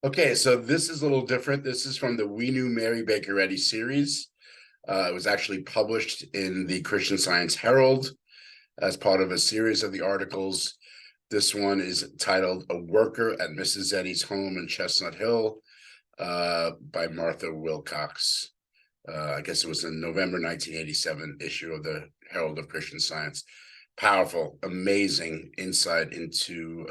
Okay, so this is a little different. This is from the We Knew Mary Baker Eddy series. It was actually published in the Christian Science Herald as part of a series of the articles. This one is titled "A Worker at Mrs. Eddy's Home in Chestnut Hill" by Martha Wilcox. I guess it was in November 1987 issue of the Herald of Christian Science. Powerful, amazing insight into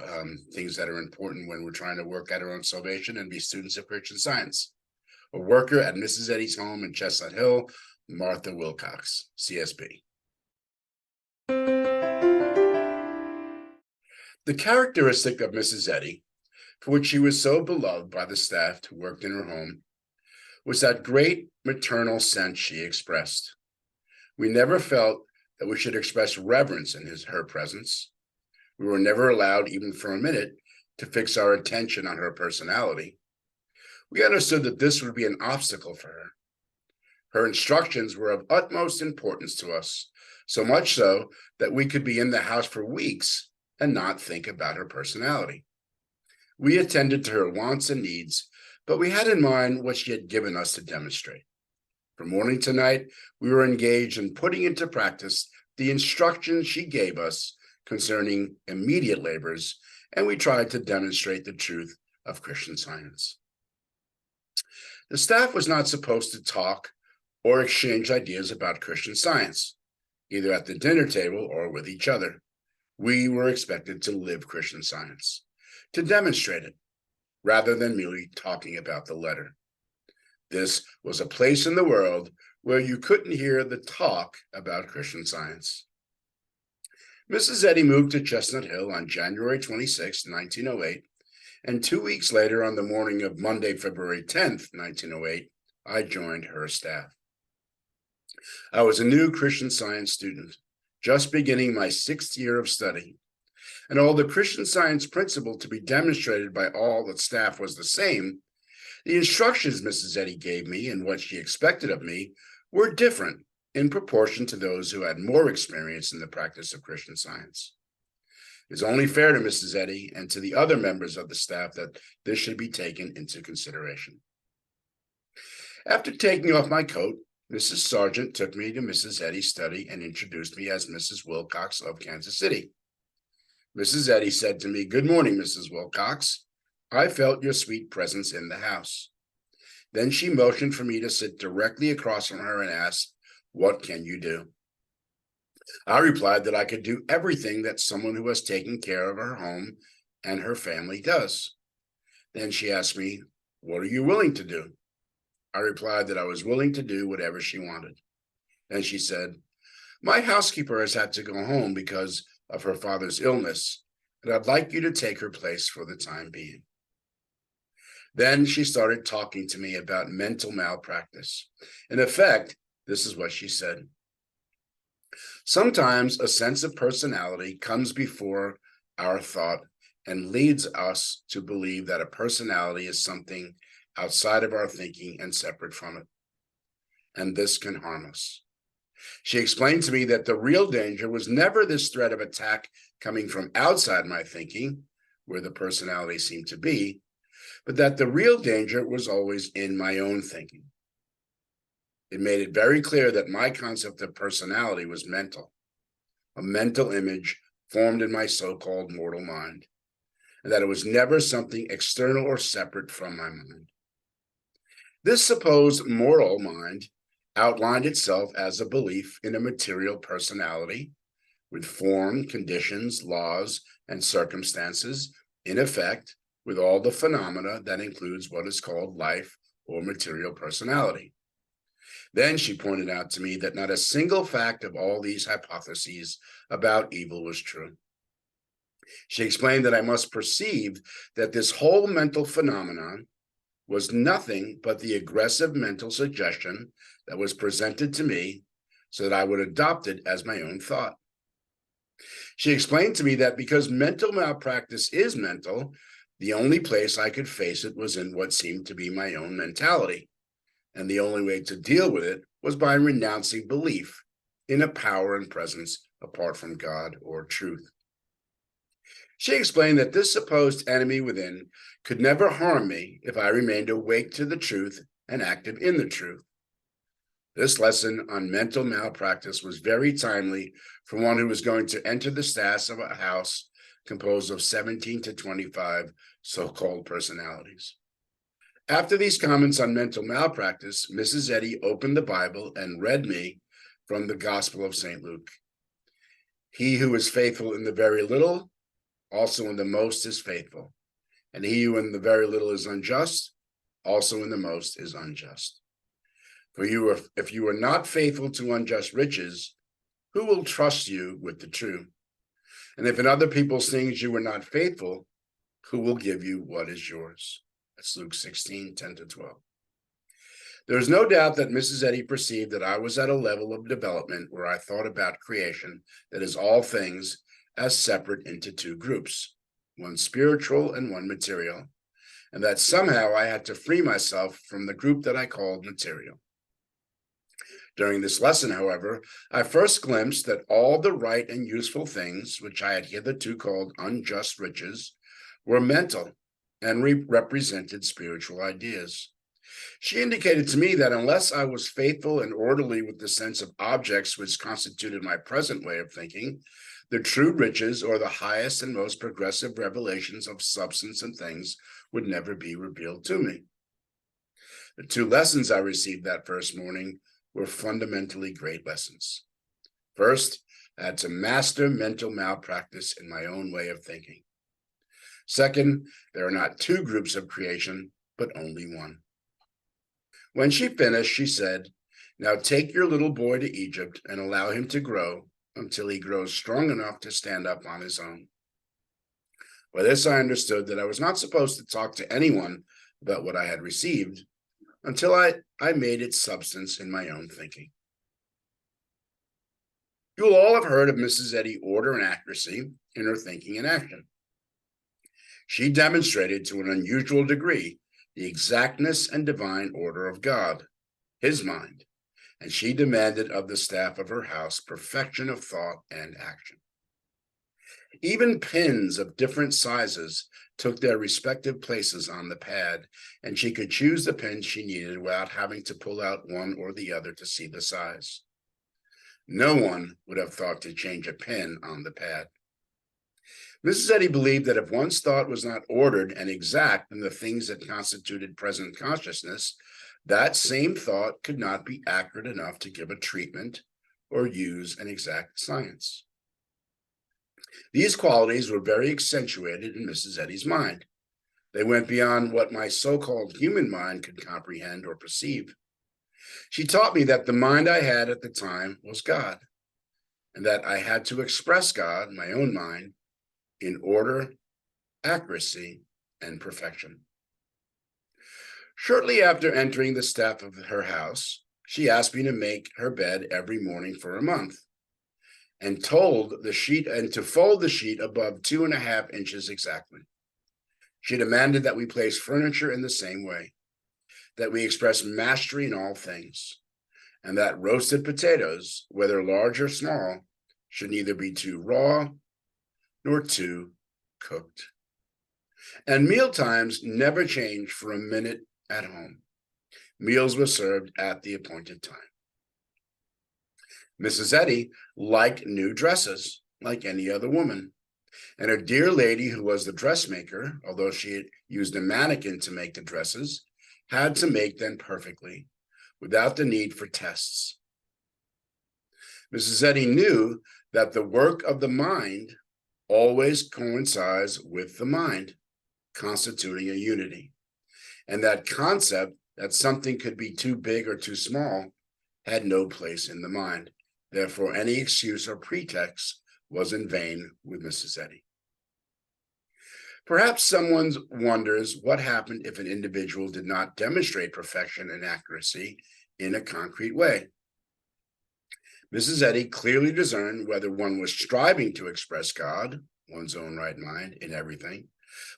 things that are important when we're trying to work at our own salvation and be students of Christian Science. A Worker at Mrs. Eddy's Home in Chestnut Hill, Martha Wilcox, CSB. The characteristic of Mrs. Eddy, for which she was so beloved by the staff who worked in her home, was that great maternal sense she expressed. We never felt that we should express reverence in her presence. We were never allowed, even for a minute, to fix our attention on her personality. We understood that this would be an obstacle for her. Her instructions were of utmost importance to us, so much so that we could be in the house for weeks and not think about her personality. We attended to her wants and needs, but we had in mind what she had given us to demonstrate. From morning to night, we were engaged in putting into practice the instructions she gave us concerning immediate labors, and we tried to demonstrate the truth of Christian Science. The staff was not supposed to talk or exchange ideas about Christian Science, either at the dinner table or with each other. We were expected to live Christian Science, to demonstrate it, rather than merely talking about the letter. This was a place in the world where you couldn't hear the talk about Christian Science. Mrs. Eddy moved to Chestnut Hill on January 26, 1908, and 2 weeks later, on the morning of Monday, February 10th, 1908, I joined her staff. I was a new Christian Science student, just beginning my 6th year of study, and although the Christian Science principle to be demonstrated by all the staff was the same, the instructions Mrs. Eddy gave me and what she expected of me were different in proportion to those who had more experience in the practice of Christian Science. It's only fair to Mrs. Eddy and to the other members of the staff that this should be taken into consideration. After taking off my coat, Mrs. Sargent took me to Mrs. Eddy's study and introduced me as Mrs. Wilcox of Kansas City. Mrs. Eddy said to me, "Good morning, Mrs. Wilcox. I felt your sweet presence in the house." Then she motioned for me to sit directly across from her and asked, "What can you do?" I replied that I could do everything that someone who has taken care of her home and her family does. Then she asked me, "What are you willing to do?" I replied that I was willing to do whatever she wanted. Then she said, "My housekeeper has had to go home because of her father's illness, and I'd like you to take her place for the time being." Then she started talking to me about mental malpractice. In effect, this is what she said. Sometimes a sense of personality comes before our thought and leads us to believe that a personality is something outside of our thinking and separate from it. And this can harm us. She explained to me that the real danger was never this threat of attack coming from outside my thinking, where the personality seemed to be, but that the real danger was always in my own thinking. It made it very clear that my concept of personality was mental, a mental image formed in my so-called mortal mind, and that it was never something external or separate from my mind. This supposed mortal mind outlined itself as a belief in a material personality with form, conditions, laws, and circumstances, in effect, with all the phenomena that includes what is called life or material personality. Then she pointed out to me that not a single fact of all these hypotheses about evil was true. She explained that I must perceive that this whole mental phenomenon was nothing but the aggressive mental suggestion that was presented to me so that I would adopt it as my own thought. She explained to me that because mental malpractice is mental, the only place I could face it was in what seemed to be my own mentality, and the only way to deal with it was by renouncing belief in a power and presence apart from God or truth. She explained that this supposed enemy within could never harm me if I remained awake to the truth and active in the truth. This lesson on mental malpractice was very timely for one who was going to enter the status of a house composed of 17 to 25 so-called personalities. After these comments on mental malpractice, Mrs. Eddy opened the Bible and read me from the Gospel of St. Luke. He who is faithful in the very little, also in the most is faithful. And he who in the very little is unjust, also in the most is unjust. For if you are not faithful to unjust riches, who will trust you with the true? And if in other people's things you are not faithful, who will give you what is yours? That's Luke 16, 10 to 12. There is no doubt that Mrs. Eddy perceived that I was at a level of development where I thought about creation, that is, all things, as separate into two groups, one spiritual and one material, and that somehow I had to free myself from the group that I called material. During this lesson, however, I first glimpsed that all the right and useful things, which I had hitherto called unjust riches, were mental and represented spiritual ideas. She indicated to me that unless I was faithful and orderly with the sense of objects which constituted my present way of thinking, the true riches or the highest and most progressive revelations of substance and things would never be revealed to me. The two lessons I received that first morning were fundamentally great lessons. First, I had to master mental malpractice in my own way of thinking. Second, there are not two groups of creation, but only one. When she finished, she said, "Now take your little boy to Egypt and allow him to grow until he grows strong enough to stand up on his own." By this, I understood that I was not supposed to talk to anyone about what I had received until I made its substance in my own thinking. You will all have heard of Mrs. Eddy order and accuracy in her thinking and action. She demonstrated to an unusual degree the exactness and divine order of God, his mind, and she demanded of the staff of her house perfection of thought and action. Even pins of different sizes took their respective places on the pad, and she could choose the pin she needed without having to pull out one or the other to see the size. No one would have thought to change a pin on the pad. Mrs. Eddy believed that if one's thought was not ordered and exact in the things that constituted present consciousness, that same thought could not be accurate enough to give a treatment or use an exact science. These qualities were very accentuated in Mrs. Eddy's mind. They went beyond what my so-called human mind could comprehend or perceive. She taught me that the mind I had at the time was God, and that I had to express God, my own mind, in order, accuracy, and perfection. Shortly after entering the staff of her house, she asked me to make her bed every morning for a month, and to fold the sheet above 2.5 inches exactly. She demanded that we place furniture in the same way, that we express mastery in all things, and that roasted potatoes, whether large or small, should neither be too raw nor too cooked. And meal times never changed for a minute at home. Meals were served at the appointed time. Mrs. Eddy liked new dresses, like any other woman, and a dear lady who was the dressmaker, although she had used a mannequin to make the dresses, had to make them perfectly, without the need for tests. Mrs. Eddy knew that the work of the mind always coincides with the mind, constituting a unity, and that concept that something could be too big or too small had no place in the mind. Therefore, any excuse or pretext was in vain with Mrs. Eddy. Perhaps someone wonders what happened if an individual did not demonstrate perfection and accuracy in a concrete way. Mrs. Eddy clearly discerned whether one was striving to express God, one's own right mind, in everything,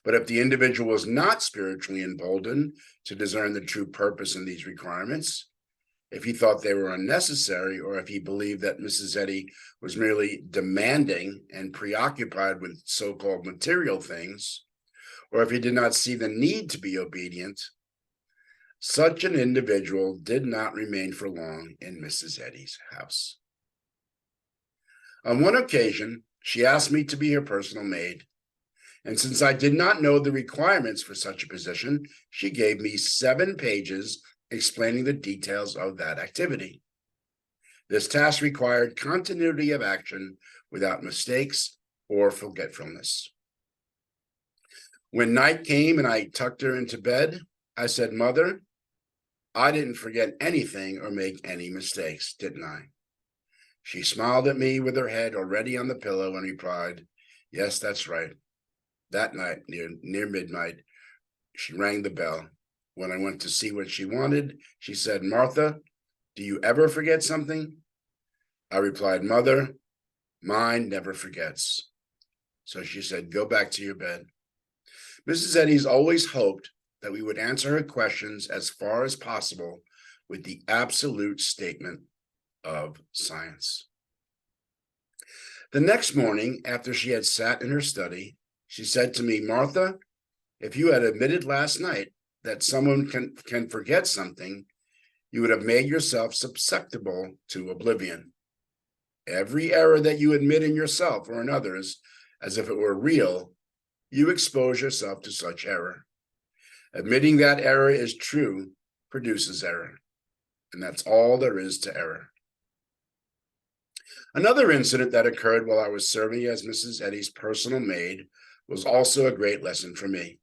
but if the individual was not spiritually emboldened to discern the true purpose in these requirements, if he thought they were unnecessary, or if he believed that Mrs. Eddy was merely demanding and preoccupied with so-called material things, or if he did not see the need to be obedient, such an individual did not remain for long in Mrs. Eddy's house. On one occasion, she asked me to be her personal maid, and since I did not know the requirements for such a position, she gave me 7 pages explaining the details of that activity. This task required continuity of action without mistakes or forgetfulness. When night came and I tucked her into bed, I said, "Mother, I didn't forget anything or make any mistakes, didn't I?" She smiled at me with her head already on the pillow and replied, "Yes, that's right." That night, near midnight, she rang the bell. When I went to see what she wanted, she said, "Martha, do you ever forget something?" I replied, "Mother, mine never forgets." So she said, "Go back to your bed." Mrs. Eddy's always hoped that we would answer her questions as far as possible with the absolute statement of science. The next morning, after she had sat in her study, she said to me, "Martha, if you had admitted last night that someone can forget something, you would have made yourself susceptible to oblivion. Every error that you admit in yourself or in others, as if it were real, you expose yourself to such error. Admitting that error is true produces error, and that's all there is to error." Another incident that occurred while I was serving as Mrs. Eddy's personal maid was also a great lesson for me.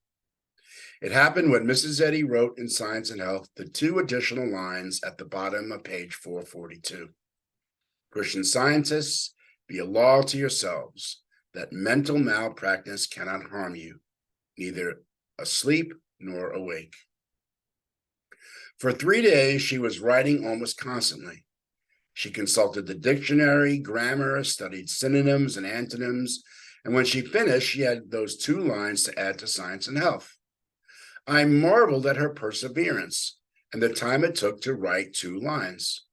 It happened when Mrs. Eddy wrote in Science and Health the 2 additional lines at the bottom of page 442. "Christian Scientists, be a law to yourselves that mental malpractice cannot harm you, neither asleep nor awake." For 3 days, she was writing almost constantly. She consulted the dictionary, grammar, studied synonyms and antonyms, and when she finished, she had those 2 lines to add to Science and Health. I marveled at her perseverance and the time it took to write 2 lines.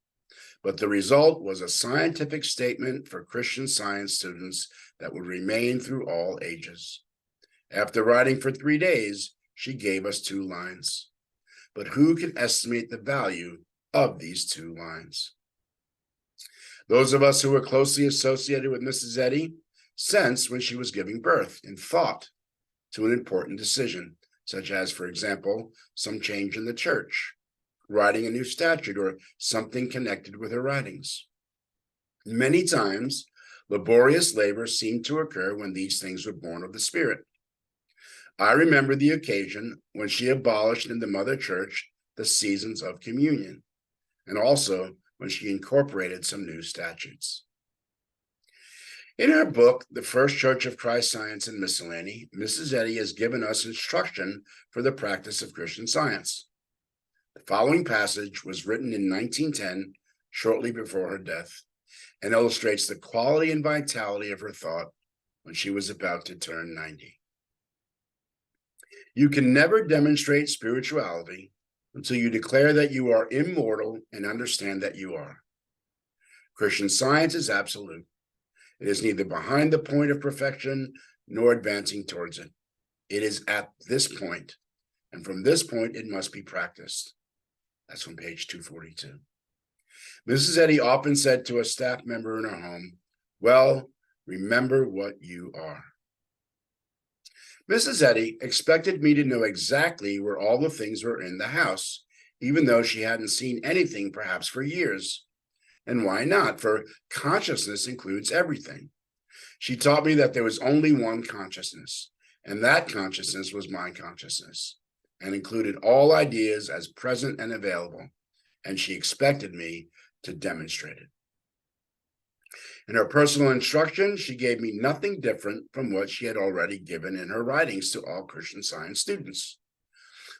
But the result was a scientific statement for Christian Science students that would remain through all ages. After writing for 3 days, she gave us 2 lines. But who can estimate the value of these 2 lines? Those of us who were closely associated with Mrs. Eddy sensed when she was giving birth in thought to an important decision, such as, for example, some change in the church, writing a new statute, or something connected with her writings. Many times, laborious labor seemed to occur when these things were born of the Spirit. I remember the occasion when she abolished in the Mother Church the seasons of communion, and also when she incorporated some new statutes. In her book, The First Church of Christ, Science and Miscellany, Mrs. Eddy has given us instruction for the practice of Christian Science. The following passage was written in 1910, shortly before her death, and illustrates the quality and vitality of her thought when she was about to turn 90. "You can never demonstrate spirituality until you declare that you are immortal and understand that you are. Christian Science is absolute. It is neither behind the point of perfection nor advancing towards it. It is at this point, and from this point it must be practiced." That's from page 242. Mrs. Eddy often said to a staff member in her home, "Well, remember what you are." Mrs. Eddy expected me to know exactly where all the things were in the house, even though she hadn't seen anything perhaps for years. And why not? For consciousness includes everything. She taught me that there was only one consciousness, and that consciousness was my consciousness, and included all ideas as present and available, and she expected me to demonstrate it. In her personal instruction, she gave me nothing different from what she had already given in her writings to all Christian Science students.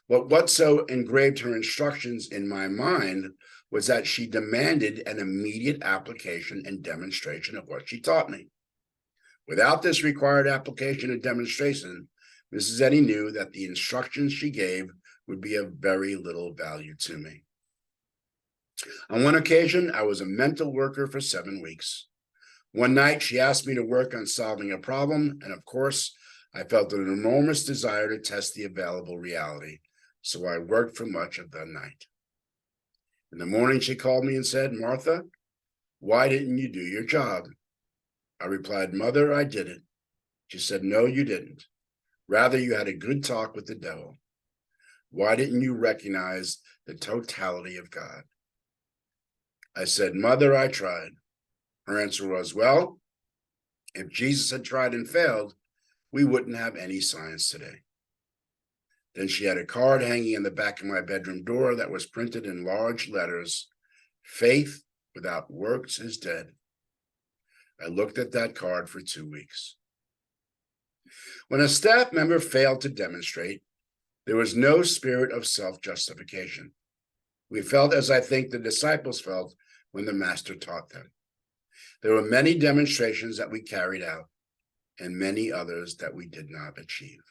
What so engraved her instructions in my mind was that she demanded an immediate application and demonstration of what she taught me. Without this required application and demonstration, Mrs. Eddy knew that the instructions she gave would be of very little value to me. On one occasion, I was a mental worker for 7 weeks. One night, she asked me to work on solving a problem, and of course, I felt an enormous desire to test the available reality, so I worked for much of the night. In the morning, she called me and said, "Martha, why didn't you do your job?" I replied, "Mother, I did it." She said, "No, you didn't. Rather, you had a good talk with the devil. Why didn't you recognize the totality of God?" I said, "Mother, I tried." Her answer was, "Well, if Jesus had tried and failed, we wouldn't have any science today." Then she had a card hanging in the back of my bedroom door that was printed in large letters, "Faith without works is dead." I looked at that card for 2 weeks. When a staff member failed to demonstrate, there was no spirit of self-justification. We felt as I think the disciples felt when the master taught them. There were many demonstrations that we carried out and many others that we did not achieve.